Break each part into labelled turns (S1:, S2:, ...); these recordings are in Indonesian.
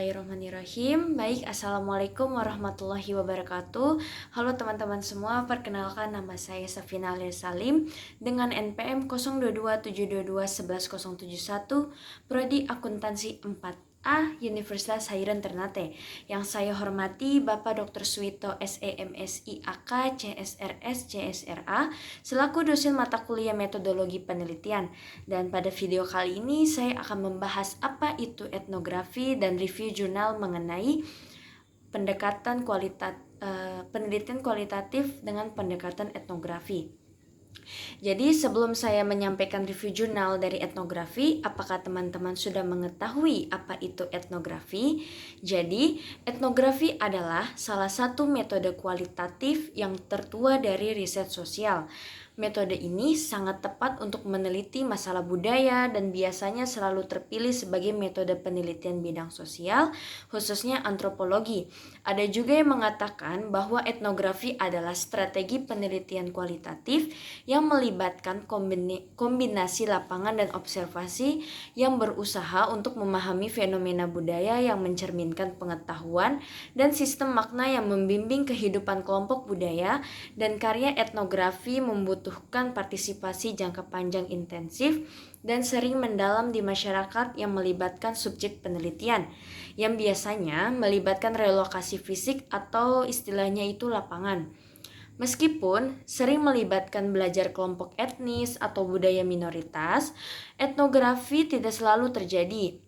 S1: Bismillahirrahmanirrahim. Baik, Assalamualaikum warahmatullahi wabarakatuh. Halo teman-teman semua, perkenalkan nama saya Safina Alia Salim dengan NPM 0227221171, Prodi Akuntansi 4A, Universitas Hairun Ternate. Yang saya hormati Bapak Dr. Suwito SEMSI AK CSRS CSRA selaku dosen mata kuliah metodologi penelitian. Dan pada video kali ini saya akan membahas apa itu etnografi dan review jurnal mengenai penelitian kualitatif dengan pendekatan etnografi. Jadi sebelum saya menyampaikan review jurnal dari etnografi, apakah teman-teman sudah mengetahui apa itu etnografi? Jadi, etnografi adalah salah satu metode kualitatif yang tertua dari riset sosial. Metode ini sangat tepat untuk meneliti masalah budaya dan biasanya selalu terpilih sebagai metode penelitian bidang sosial, khususnya antropologi. Ada juga yang mengatakan bahwa etnografi adalah strategi penelitian kualitatif yang melibatkan kombinasi lapangan dan observasi yang berusaha untuk memahami fenomena budaya yang mencerminkan pengetahuan dan sistem makna yang membimbing kehidupan kelompok budaya, dan karya etnografi membutuhkan partisipasi jangka panjang intensif dan sering mendalam di masyarakat yang melibatkan subjek penelitian, yang biasanya melibatkan relokasi fisik atau istilahnya itu lapangan. Meskipun sering melibatkan belajar kelompok etnis atau budaya minoritas, etnografi tidak selalu terjadi.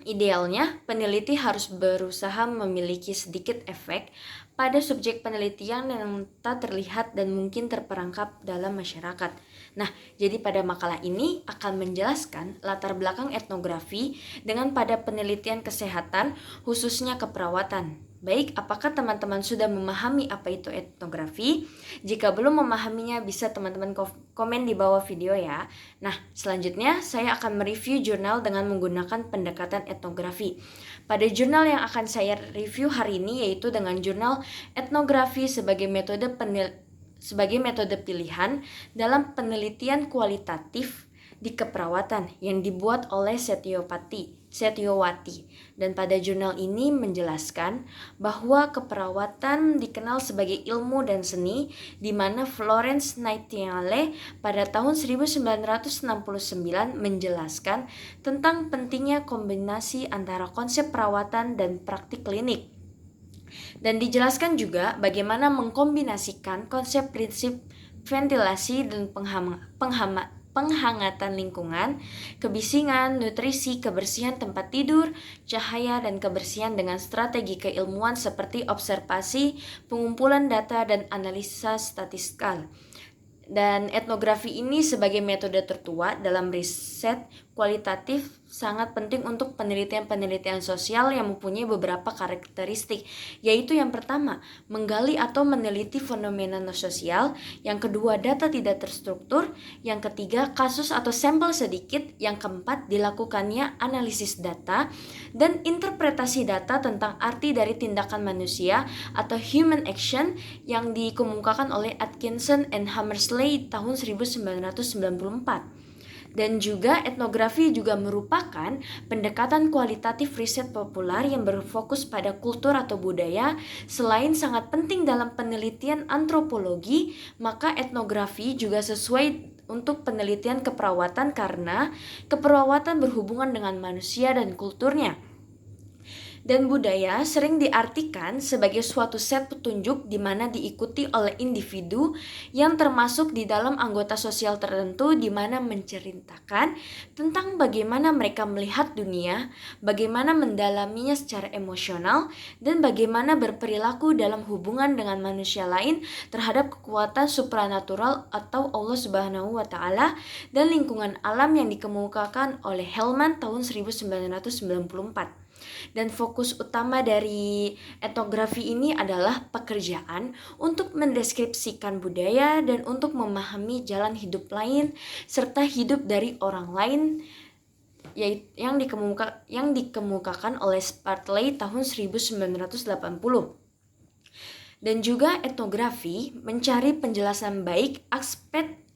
S1: Idealnya, peneliti harus berusaha memiliki sedikit efek pada subjek penelitian yang tak terlihat dan mungkin terperangkap dalam masyarakat. Nah, jadi pada makalah ini akan menjelaskan latar belakang etnografi dengan pada penelitian kesehatan, khususnya keperawatan. Baik, apakah teman-teman sudah memahami apa itu etnografi? Jika belum memahaminya, bisa teman-teman komen di bawah video ya. Nah, selanjutnya saya akan mereview jurnal dengan menggunakan pendekatan etnografi. Pada jurnal yang akan saya review hari ini yaitu dengan jurnal etnografi sebagai metode pilihan dalam penelitian kualitatif di keperawatan yang dibuat oleh Setyowati. Dan pada jurnal ini menjelaskan bahwa keperawatan dikenal sebagai ilmu dan seni, di mana Florence Nightingale pada tahun 1969 menjelaskan tentang pentingnya kombinasi antara konsep perawatan dan praktik klinik. Dan dijelaskan juga bagaimana mengkombinasikan konsep prinsip ventilasi dan penghangatan lingkungan, kebisingan, nutrisi, kebersihan tempat tidur, cahaya, dan kebersihan dengan strategi keilmuan seperti observasi, pengumpulan data, dan analisa statistikal. Dan etnografi ini sebagai metode tertua dalam riset kualitatif sangat penting untuk penelitian-penelitian sosial yang mempunyai beberapa karakteristik, yaitu yang pertama, menggali atau meneliti fenomena sosial, yang kedua, data tidak terstruktur, yang ketiga, kasus atau sampel sedikit, yang keempat, dilakukannya analisis data dan interpretasi data tentang arti dari tindakan manusia atau human action yang dikemukakan oleh Atkinson and Hammersley tahun 1994. Dan juga etnografi juga merupakan pendekatan kualitatif riset populer yang berfokus pada kultur atau budaya. Selain sangat penting dalam penelitian antropologi, maka etnografi juga sesuai untuk penelitian keperawatan karena keperawatan berhubungan dengan manusia dan kulturnya. Dan budaya sering diartikan sebagai suatu set petunjuk di mana diikuti oleh individu yang termasuk di dalam anggota sosial tertentu, di mana menceritakan tentang bagaimana mereka melihat dunia, bagaimana mendalaminya secara emosional, dan bagaimana berperilaku dalam hubungan dengan manusia lain terhadap kekuatan supranatural atau Allah Subhanahu wa Ta'ala dan lingkungan alam yang dikemukakan oleh Hellman tahun 1994. Dan fokus utama dari etnografi ini adalah pekerjaan untuk mendeskripsikan budaya dan untuk memahami jalan hidup lain serta hidup dari orang lain, yaitu yang dikemukakan oleh Spartley tahun 1980. Dan juga etnografi mencari penjelasan baik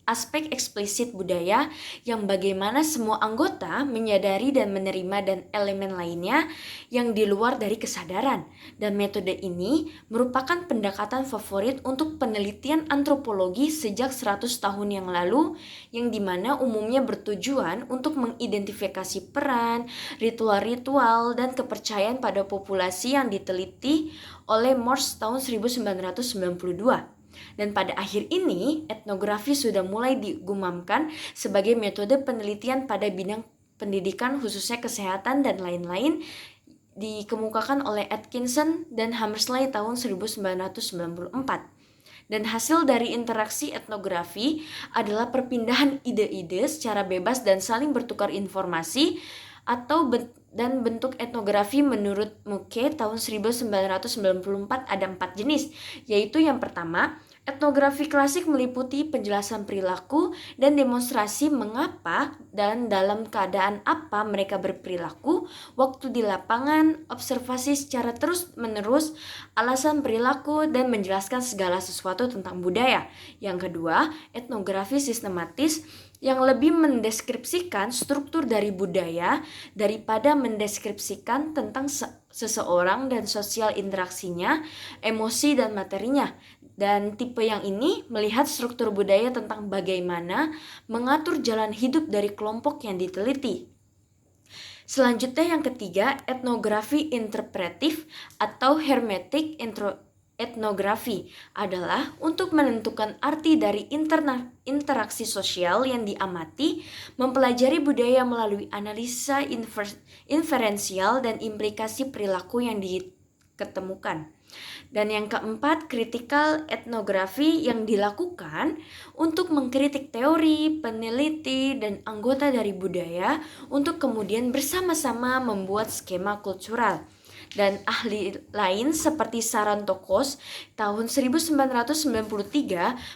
S1: aspek eksplisit budaya yang bagaimana semua anggota menyadari dan menerima dan elemen lainnya yang di luar dari kesadaran. Dan metode ini merupakan pendekatan favorit untuk penelitian antropologi sejak 100 tahun yang lalu, yang dimana umumnya bertujuan untuk mengidentifikasi peran, ritual-ritual, dan kepercayaan pada populasi yang diteliti oleh Morse tahun 1992. Dan pada akhir ini, etnografi sudah mulai digumamkan sebagai metode penelitian pada bidang pendidikan khususnya kesehatan dan lain-lain, dikemukakan oleh Atkinson dan Hammersley tahun 1994. Dan hasil dari interaksi etnografi adalah perpindahan ide-ide secara bebas dan saling bertukar informasi dan bentuk etnografi menurut Muke tahun 1994 ada 4 jenis, yaitu yang pertama, etnografi klasik meliputi penjelasan perilaku dan demonstrasi mengapa dan dalam keadaan apa mereka berperilaku, waktu di lapangan, observasi secara terus-menerus, alasan perilaku, dan menjelaskan segala sesuatu tentang budaya. Yang kedua, etnografi sistematis yang lebih mendeskripsikan struktur dari budaya daripada mendeskripsikan tentang seseorang dan sosial interaksinya, emosi dan materinya. Dan tipe yang ini melihat struktur budaya tentang bagaimana mengatur jalan hidup dari kelompok yang diteliti. Selanjutnya yang ketiga, etnografi interpretif atau hermetik etnografi adalah untuk menentukan arti dari interaksi sosial yang diamati, mempelajari budaya melalui analisa inferensial dan implikasi perilaku yang diketemukan. Dan yang keempat, kritikal etnografi yang dilakukan untuk mengkritik teori, peneliti, dan anggota dari budaya untuk kemudian bersama-sama membuat skema kultural. Dan ahli lain seperti Sarantokos tahun 1993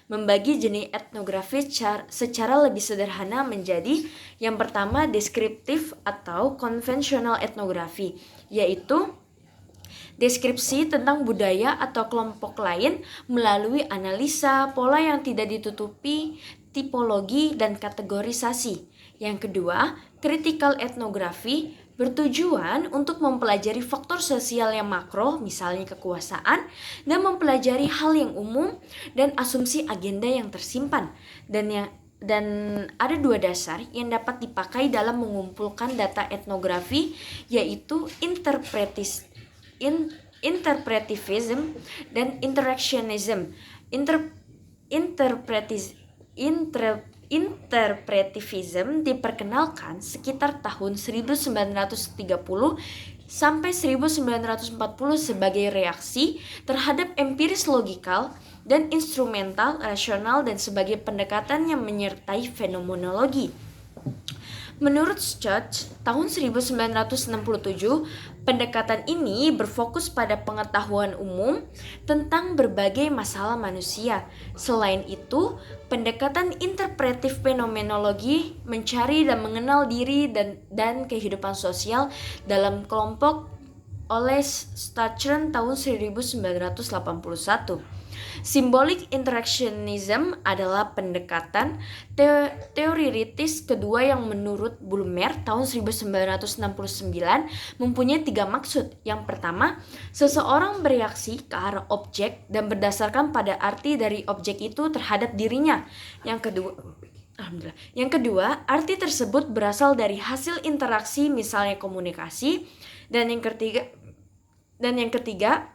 S1: membagi jenis etnografi secara lebih sederhana menjadi yang pertama deskriptif atau konvensional etnografi, yaitu deskripsi tentang budaya atau kelompok lain melalui analisa, pola yang tidak ditutupi, tipologi, dan kategorisasi. Yang kedua, critical etnografi bertujuan untuk mempelajari faktor sosial yang makro, misalnya kekuasaan, dan mempelajari hal yang umum dan asumsi agenda yang tersimpan. Dan ada 2 dasar yang dapat dipakai dalam mengumpulkan data etnografi, yaitu interpretivism dan interactionism. Interpretivism diperkenalkan sekitar tahun 1930 sampai 1940 sebagai reaksi terhadap empiris logikal dan instrumental rasional dan sebagai pendekatan yang menyertai fenomenologi. Menurut Schott, tahun 1967, pendekatan ini berfokus pada pengetahuan umum tentang berbagai masalah manusia. Selain itu, pendekatan interpretif fenomenologi mencari dan mengenal diri dan kehidupan sosial dalam kelompok oleh Stachern tahun 1981. Symbolic interactionism adalah pendekatan teoritis kedua yang menurut Bulmer tahun 1969 mempunyai 3 maksud. Yang pertama, seseorang bereaksi ke arah objek dan berdasarkan pada arti dari objek itu terhadap dirinya. Yang kedua, arti tersebut berasal dari hasil interaksi, misalnya komunikasi. Dan yang ketiga,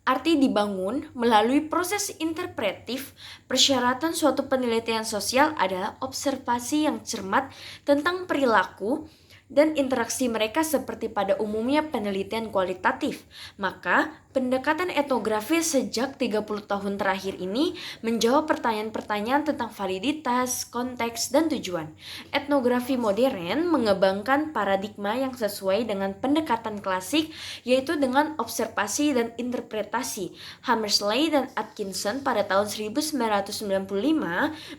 S1: arti dibangun melalui proses interpretif. Persyaratan suatu penelitian sosial adalah observasi yang cermat tentang perilaku dan interaksi mereka seperti pada umumnya penelitian kualitatif. Maka, pendekatan etnografi sejak 30 tahun terakhir ini menjawab pertanyaan-pertanyaan tentang validitas, konteks, dan tujuan. Etnografi modern mengembangkan paradigma yang sesuai dengan pendekatan klasik, yaitu dengan observasi dan interpretasi. Hammersley dan Atkinson pada tahun 1995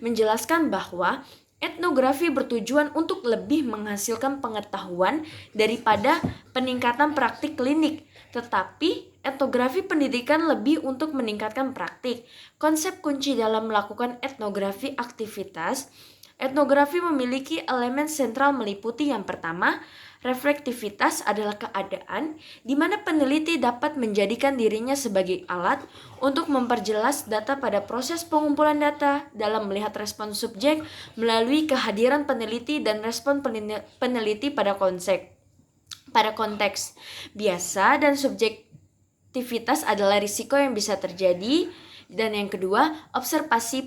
S1: menjelaskan bahwa Etnografi bertujuan untuk lebih menghasilkan pengetahuan daripada peningkatan praktik klinik, tetapi etnografi pendidikan lebih untuk meningkatkan praktik. Konsep kunci dalam melakukan etnografi aktivitas. Etnografi memiliki elemen sentral meliputi yang pertama, reflektivitas adalah keadaan di mana peneliti dapat menjadikan dirinya sebagai alat untuk memperjelas data pada proses pengumpulan data dalam melihat respon subjek melalui kehadiran peneliti dan respon peneliti pada konteks. Biasa dan subjektivitas adalah risiko yang bisa terjadi. Dan yang kedua, observasi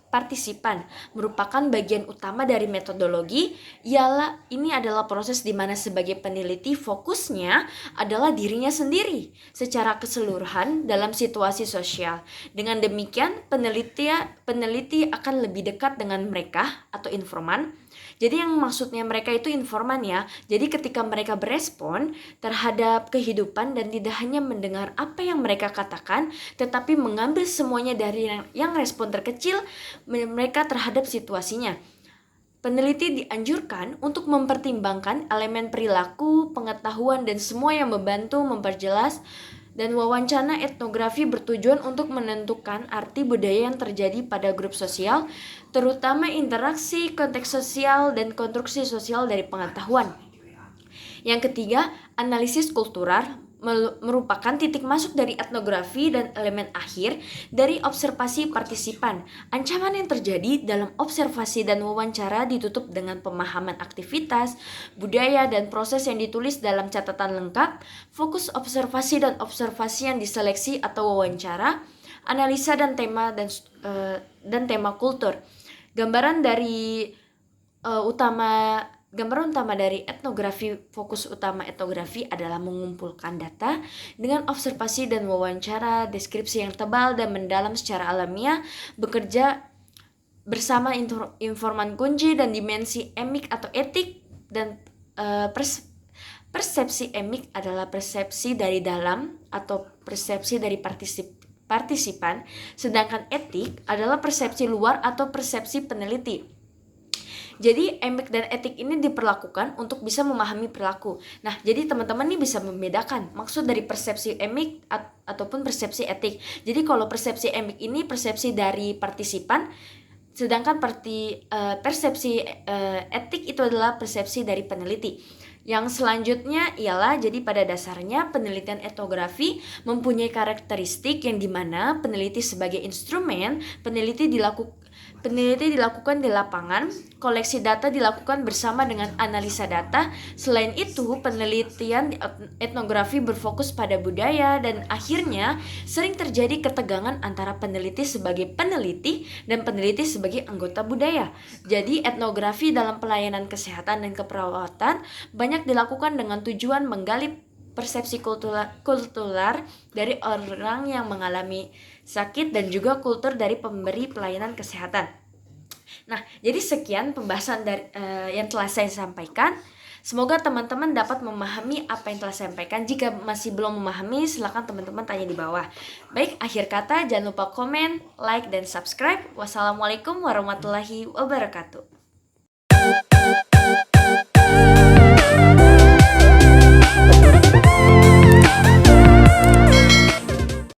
S1: partisipan merupakan bagian utama dari metodologi. Ini adalah proses di mana sebagai peneliti fokusnya adalah dirinya sendiri secara keseluruhan dalam situasi sosial. Dengan demikian, peneliti akan lebih dekat dengan mereka atau informan. Jadi yang maksudnya mereka itu informan ya. Jadi ketika mereka berespon terhadap kehidupan dan tidak hanya mendengar apa yang mereka katakan, tetapi mengambil semuanya dari yang respon terkecil mereka terhadap situasinya. Peneliti dianjurkan untuk mempertimbangkan elemen perilaku, pengetahuan, dan semua yang membantu memperjelas. Dan wawancara etnografi bertujuan untuk menentukan arti budaya yang terjadi pada grup sosial, terutama interaksi, konteks sosial, dan konstruksi sosial dari pengetahuan. Yang ketiga, analisis kultural merupakan titik masuk dari etnografi dan elemen akhir dari observasi partisipan. Ancaman yang terjadi dalam observasi dan wawancara ditutup dengan pemahaman aktivitas, budaya, dan proses yang ditulis dalam catatan lengkap, fokus observasi dan observasi yang diseleksi atau wawancara, analisa dan tema kultur. Gambaran utama dari etnografi, fokus utama etnografi adalah mengumpulkan data dengan observasi dan wawancara, deskripsi yang tebal dan mendalam secara alamiah, bekerja bersama informan kunci dan dimensi emik atau etik, dan persepsi emik adalah persepsi dari dalam atau persepsi dari partisipan, sedangkan etik adalah persepsi luar atau persepsi peneliti. Jadi emik dan etik ini diperlakukan untuk bisa memahami perilaku. Nah, jadi teman-teman nih bisa membedakan maksud dari persepsi emik ataupun persepsi etik. Jadi kalau persepsi emik ini persepsi dari partisipan, sedangkan persepsi etik itu adalah persepsi dari peneliti. Yang selanjutnya ialah, jadi pada dasarnya penelitian etnografi mempunyai karakteristik yang dimana peneliti sebagai instrumen, peneliti dilakukan di lapangan, koleksi data dilakukan bersama dengan analisa data. Selain itu, penelitian etnografi berfokus pada budaya dan akhirnya sering terjadi ketegangan antara peneliti sebagai peneliti dan peneliti sebagai anggota budaya. Jadi etnografi dalam pelayanan kesehatan dan keperawatan banyak dilakukan dengan tujuan menggali persepsi kultural dari orang yang mengalami sakit dan juga kultur dari pemberi pelayanan kesehatan. Nah, jadi sekian pembahasan yang telah saya sampaikan. Semoga teman-teman dapat memahami apa yang telah saya sampaikan. Jika masih belum memahami, silakan teman-teman tanya di bawah. Baik, akhir kata jangan lupa komen, like, dan subscribe. Wassalamualaikum warahmatullahi wabarakatuh.